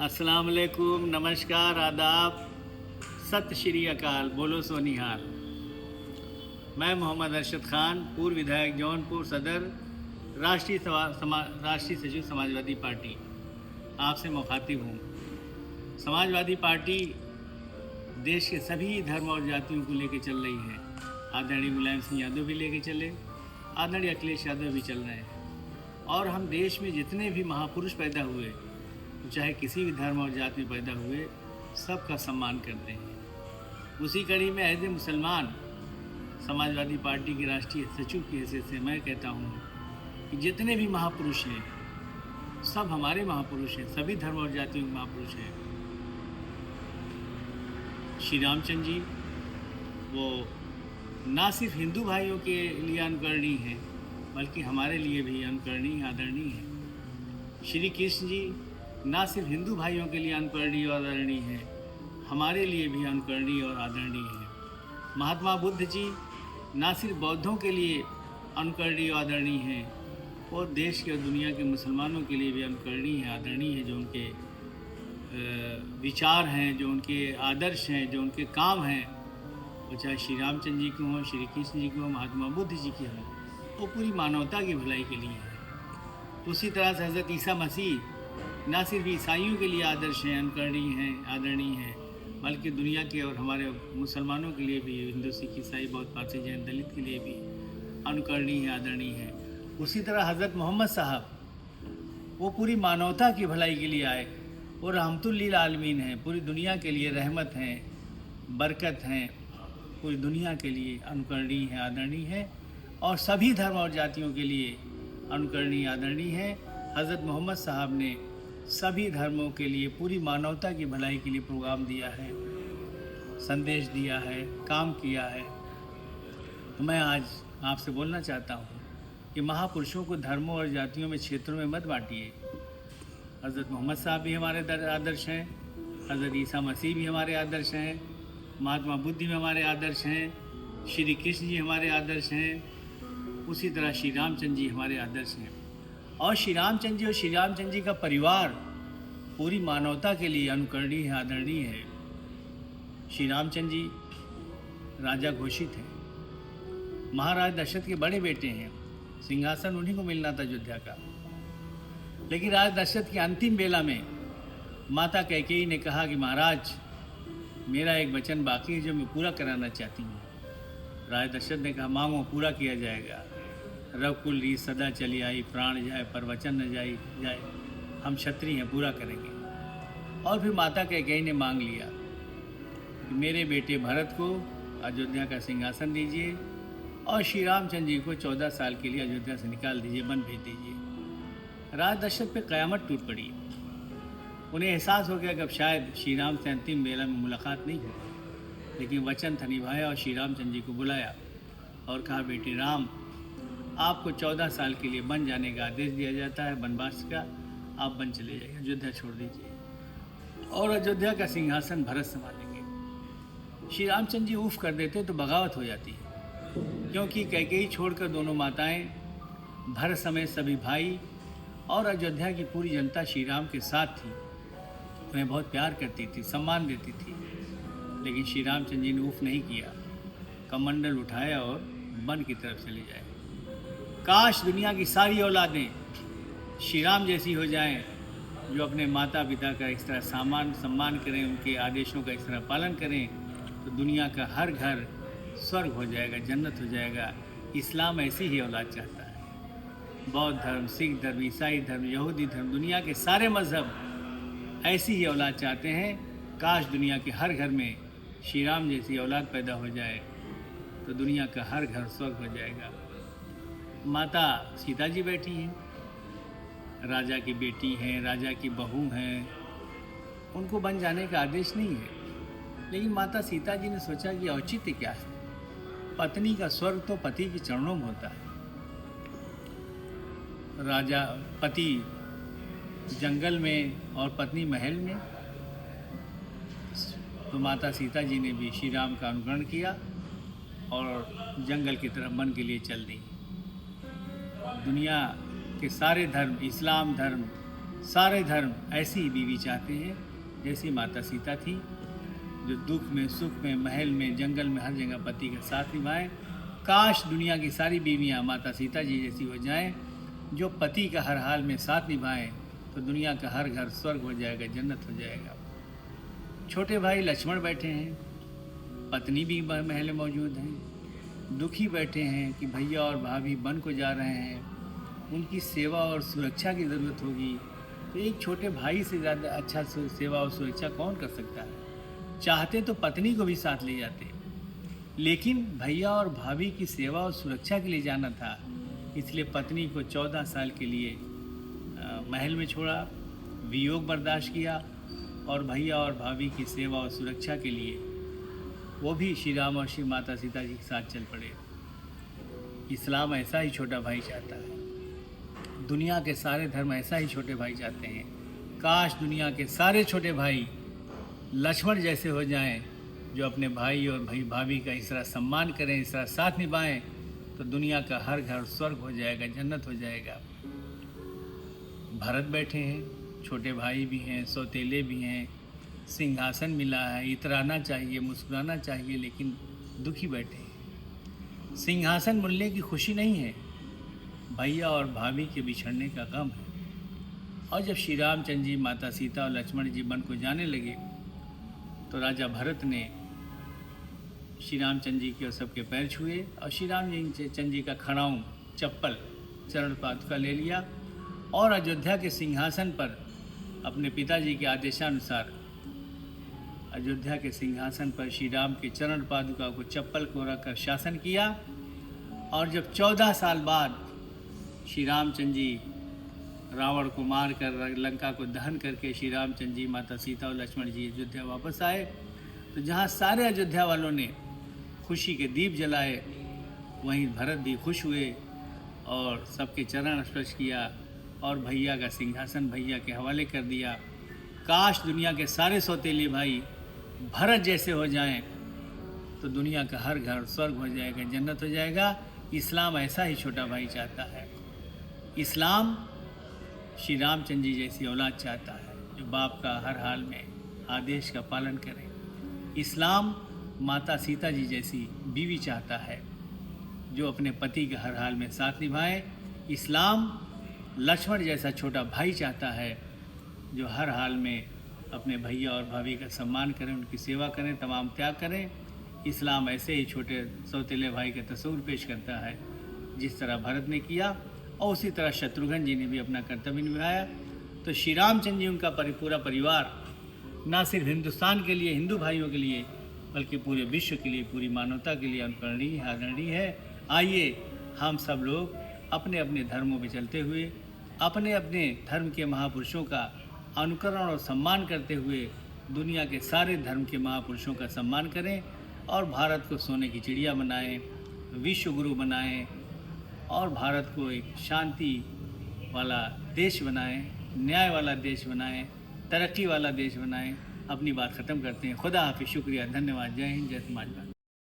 अस्सलाम वालेकुम, नमस्कार, आदाब, सत श्री अकाल, बोलो सोनिहाल। मैं मोहम्मद अरशद ख़ान, पूर्व विधायक जौनपुर सदर, राष्ट्रीय सचिव समाजवादी पार्टी, आपसे मुखातिब हूँ। समाजवादी पार्टी देश के सभी धर्म और जातियों को लेकर चल रही है। आदरणीय मुलायम सिंह यादव भी लेके चले, आदरणीय अखिलेश यादव भी चल रहे हैं। और हम देश में जितने भी महापुरुष पैदा हुए, चाहे किसी भी धर्म और जाति में पैदा हुए, सबका सम्मान करते हैं। उसी कड़ी में एज ए मुसलमान समाजवादी पार्टी के राष्ट्रीय सचिव की हैसियत से मैं कहता हूँ कि जितने भी महापुरुष हैं सब हमारे महापुरुष हैं, सभी धर्म और जातियों के महापुरुष हैं। श्री रामचंद्र जी वो ना सिर्फ हिंदू भाइयों के लिए अनुकरणीय हैं, बल्कि हमारे लिए भी अनुकरणीय आदरणीय हैं। श्री कृष्ण जी ना सिर्फ हिंदू भाइयों के लिए अनुकरणीय और आदरणीय हैं, हमारे लिए भी अनुकरणीय और आदरणीय हैं। महात्मा बुद्ध जी ना सिर्फ बौद्धों के लिए अनुकरणीय और आदरणीय हैं, और देश के और दुनिया के मुसलमानों के लिए भी अनुकरणीय हैं, आदरणीय हैं। जो उनके विचार हैं, जो उनके आदर्श हैं, जो उनके काम हैं, वो चाहे श्री रामचंद्र जी के हों, श्री कृष्ण जी के हों, महात्मा बुद्ध जी के हों, वो पूरी मानवता की भलाई के लिए है। उसी तरह से हज़रत ईसा मसीह न सिर्फ ईसाइयों के लिए आदर्श हैं, अनुकरणीय हैं, आदरणीय हैं, बल्कि दुनिया के और हमारे मुसलमानों के लिए भी, हिंदू सिख ईसाई बौद्ध पारसी जैन दलित के लिए भी अनुकरणीय है, आदरणीय है। उसी तरह हज़रत मोहम्मद साहब वो पूरी मानवता की भलाई के लिए आए, वो रहमतुल लिल आलमीन हैं, पूरी दुनिया के लिए रहमत हैं, बरकत हैं, पूरी दुनिया के लिए अनुकरणीय है, आदरणीय है। और सभी धर्म और जातियों के लिए अनुकरणीय आदरणीय है। हज़रत मोहम्मद साहब ने सभी धर्मों के लिए, पूरी मानवता की भलाई के लिए प्रोग्राम दिया है, संदेश दिया है, काम किया है। तो मैं आज आपसे बोलना चाहता हूँ कि महापुरुषों को धर्मों और जातियों में, क्षेत्रों में मत बांटिए। हज़रत मोहम्मद साहब भी हमारे आदर्श हैं, हज़रत ईसा मसीह भी हमारे आदर्श हैं, महात्मा बुद्ध भी हमारे आदर्श हैं, श्री कृष्ण जी हमारे आदर्श हैं, उसी तरह श्री रामचंद्र जी हमारे आदर्श हैं। और श्री रामचंद्र जी और श्री रामचंद्र जी का परिवार पूरी मानवता के लिए अनुकरणीय है, आदरणीय है। श्री रामचंद्र जी राजा घोषित हैं, महाराज दशरथ के बड़े बेटे हैं, सिंहासन उन्हीं को मिलना था अयोध्या का। लेकिन राजा दशरथ की अंतिम बेला में माता कैकेयी ने कहा कि महाराज, मेरा एक वचन बाकी है जो मैं पूरा कराना चाहती हूँ। राजा दशरथ ने कहा, मांगो, पूरा किया जाएगा। रघुकुल रीत सदा चली आई, प्राण जाए पर वचन न जाए, हम क्षत्रिय हैं, पूरा करेंगे। और फिर माता कैकेयी ने मांग लिया कि मेरे बेटे भरत को अयोध्या का सिंहासन दीजिए और श्री रामचंद्र जी को 14 साल के लिए अयोध्या से निकाल दीजिए, वन भेज दीजिए। राजा दशरथ पे क़यामत टूट पड़ी। उन्हें एहसास हो गया कि अब शायद श्री राम से अंतिम बेला में मुलाकात नहीं होगी, लेकिन वचन था निभाया और श्री रामचंद्र जी को बुलाया और कहा, बेटे राम, आपको 14 साल के लिए वन जाने का आदेश दिया जाता है, वनवास का। आप वन चले जाइए, अयोध्या छोड़ दीजिए और अयोध्या का सिंहासन भरत संभालेंगे। श्री रामचंद्र जी ऊफ कर देते तो बगावत हो जाती है, क्योंकि कैकेयी छोड़कर दोनों माताएं, भरत समेत सभी भाई और अयोध्या की पूरी जनता श्री राम के साथ थी, उन्हें बहुत प्यार करती थी, सम्मान देती थी। लेकिन श्री रामचंद्र जी ने ऊफ नहीं किया, कमंडल उठाया और वन की तरफ चले जाए। काश दुनिया की सारी औलादें श्री राम जैसी हो जाएं, जो अपने माता पिता का इस तरह सम्मान करें, उनके आदेशों का इस तरह पालन करें, तो दुनिया का हर घर स्वर्ग हो जाएगा, जन्नत हो जाएगा। इस्लाम ऐसी ही औलाद चाहता है। बौद्ध धर्म, सिख धर्म, ईसाई धर्म, यहूदी धर्म, दुनिया के सारे मज़हब ऐसी ही औलाद चाहते हैं। काश दुनिया के हर घर में श्री राम जैसी औलाद पैदा हो जाए, तो दुनिया का हर घर स्वर्ग हो जाएगा। माता सीता जी बैठी हैं, राजा की बेटी हैं, राजा की बहू हैं, उनको वन जाने का आदेश नहीं है। लेकिन माता सीता जी ने सोचा कि औचित्य क्या है, पत्नी का स्वर्ग तो पति के चरणों में होता है। राजा पति जंगल में और पत्नी महल में, तो माता सीता जी ने भी श्री राम का अनुकरण किया और जंगल की तरफ वन के लिए चल दी। दुनिया के सारे धर्म, इस्लाम धर्म, सारे धर्म ऐसी ही बीवी चाहते हैं जैसी माता सीता थी, जो दुख में, सुख में, महल में, जंगल में, हर जगह पति का साथ निभाएं। काश दुनिया की सारी बीवियां माता सीता जी जैसी हो जाएं, जो पति का हर हाल में साथ निभाएं, तो दुनिया का हर घर स्वर्ग हो जाएगा, जन्नत हो जाएगा। छोटे भाई लक्ष्मण बैठे हैं, पत्नी भी महल में मौजूद हैं, दुखी बैठे हैं कि भैया और भाभी वन को जा रहे हैं, उनकी सेवा और सुरक्षा की ज़रूरत होगी। तो एक छोटे भाई से ज़्यादा अच्छा सेवा और सुरक्षा कौन कर सकता है। चाहते तो पत्नी को भी साथ ले जाते, लेकिन भैया और भाभी की सेवा और सुरक्षा के लिए जाना था, इसलिए पत्नी को 14 साल के लिए महल में छोड़ा, वियोग बर्दाश्त किया और भैया और भाभी की सेवा और सुरक्षा के लिए वो भी श्री राम और श्री माता सीता जी के साथ चल पड़े। इस्लाम ऐसा ही छोटा भाई चाहता है, दुनिया के सारे धर्म ऐसा ही छोटे भाई चाहते हैं। काश दुनिया के सारे छोटे भाई लक्ष्मण जैसे हो जाएं, जो अपने भाई और भाभी का इस तरह सम्मान करें, इस तरह साथ निभाएं, तो दुनिया का हर घर स्वर्ग हो जाएगा, जन्नत हो जाएगा। भरत बैठे हैं, छोटे भाई भी हैं, सौतेले भी हैं, सिंहासन मिला है, इतराना चाहिए, मुस्कुराना चाहिए, लेकिन दुखी बैठे हैं। सिंहासन मिलने की खुशी नहीं है, भैया और भाभी के बिछड़ने का गम है। और जब श्री रामचंद्र जी, माता सीता और लक्ष्मण जी वन को जाने लगे, तो राजा भरत ने श्री रामचंद्र जी के और सबके पैर छुए और श्री रामचंद्र जी का खड़ाऊँ, चप्पल, चरण पादुका ले लिया और अयोध्या के सिंहासन पर अपने पिताजी के आदेशानुसार अयोध्या के सिंहासन पर श्री राम के चरण पादुका को, चप्पल को रखकर शासन किया। और जब 14 साल बाद श्री रामचंद्र जी रावण को मार कर, लंका को दहन करके श्री रामचंद्र जी, माता सीता और लक्ष्मण जी अयोध्या वापस आए, तो जहाँ सारे अयोध्या वालों ने खुशी के दीप जलाए, वहीं भरत भी खुश हुए और सबके चरण स्पर्श किया और भैया का सिंहासन भैया के हवाले कर दिया। काश दुनिया के सारे सौतेले भाई भरत जैसे हो जाएं, तो दुनिया का हर घर स्वर्ग हो जाएगा, जन्नत हो जाएगा। इस्लाम ऐसा ही छोटा भाई चाहता है। इस्लाम श्री रामचंद्र जी जैसी औलाद चाहता है, जो बाप का हर हाल में आदेश का पालन करे। इस्लाम माता सीता जी जैसी बीवी चाहता है, जो अपने पति के हर हाल में साथ निभाए। इस्लाम लक्ष्मण जैसा छोटा भाई चाहता है, जो हर हाल में अपने भैया और भाभी का सम्मान करें, उनकी सेवा करें, तमाम त्याग करें। इस्लाम ऐसे ही छोटे सौतेले भाई का तस्वीर पेश करता है, जिस तरह भरत ने किया, और उसी तरह शत्रुघ्न जी ने भी अपना कर्तव्य निभाया। तो श्री रामचंद्र जी, उनका पूरा परिवार ना सिर्फ हिंदुस्तान के लिए, हिंदू भाइयों के लिए, बल्कि पूरे विश्व के लिए, पूरी मानवता के लिए अनुकरणीय, आदरणीय है। आइए हम सब लोग अपने अपने धर्मों में चलते हुए, अपने अपने धर्म के महापुरुषों का अनुकरण और सम्मान करते हुए दुनिया के सारे धर्म के महापुरुषों का सम्मान करें और भारत को सोने की चिड़िया बनाएं, विश्व गुरु बनाएं और भारत को एक शांति वाला देश बनाएं, न्याय वाला देश बनाएं, तरक्की वाला देश बनाएं। अपनी बात ख़त्म करते हैं। खुदा हाफिज़, शुक्रिया, धन्यवाद, जय हिंद, जय समाजवाद।